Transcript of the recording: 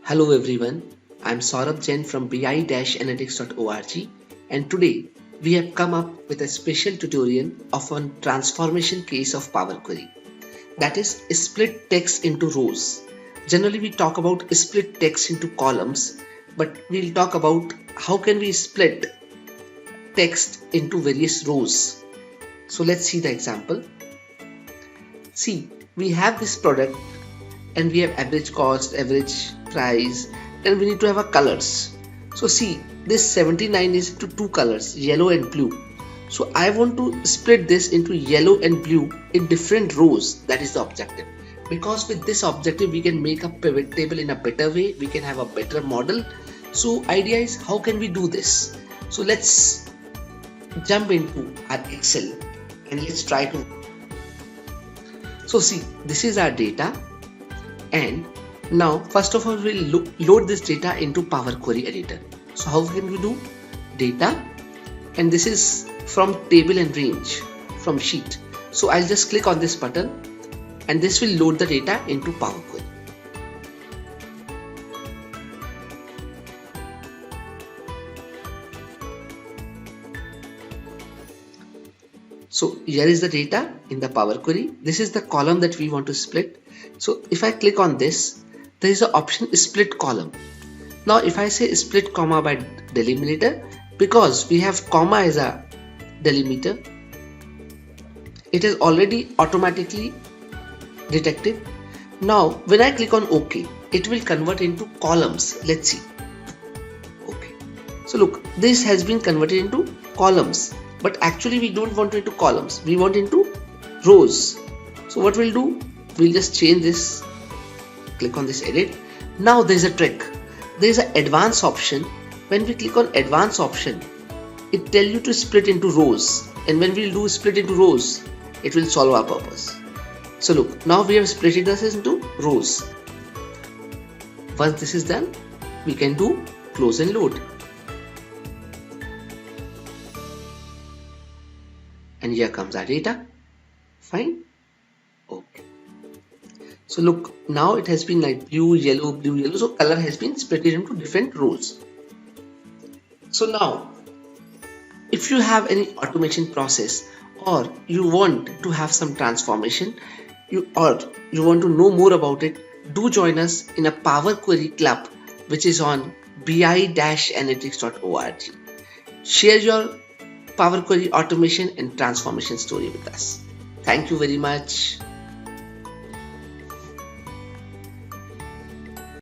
Hello everyone, I'm Saurabh Jain from bi-analytics.org and today we have come up with a special tutorial of a transformation case of Power Query, that is split text into rows. Generally we talk about split text into columns, but we'll talk about how can we split text into various rows. So let's see the example. See, we have this product and we have average cost, average price, and we need to have a colors. So see, this 79 is into two colors, yellow and blue. So I want to split this into yellow and blue in different rows. That is the objective. Because with this objective we can make a pivot table in a better way, we can have a better model. So idea is how can we do this? So let's jump into our Excel and let's try to. So see, this is our data, and now first of all we'll load this data into Power Query editor. So how can we do? Data, and this is from table and range from sheet. So I'll just click on this button and this will load the data into Power Query. So here is the data in the Power Query. This is the column that we want to split. So if I click on this, there is an option split column. Now if I say split comma by delimiter, because we have comma as a delimiter, it is already automatically detected. Now when I click on OK, it will convert into columns. Let's see. Okay. So look, this has been converted into columns. But actually we don't want it into columns, we want into rows. So what we'll do, we'll just change this, click on this edit. Now there's a trick, there's an advanced option. When we click on advanced option, it tells you to split into rows, and when we'll do split into rows, it will solve our purpose. So look, now we have split this into rows. Once this is done, we can do close and load. And here comes our data. Fine. Okay. So look, now it has been like blue, yellow, blue, yellow. So color has been split into different rows. So now, if you have any automation process or you want to have some transformation, or you want to know more about it, do join us in a Power Query club, which is on bi-analytics.org. Share your Power Query automation and transformation story with us. Thank you very much.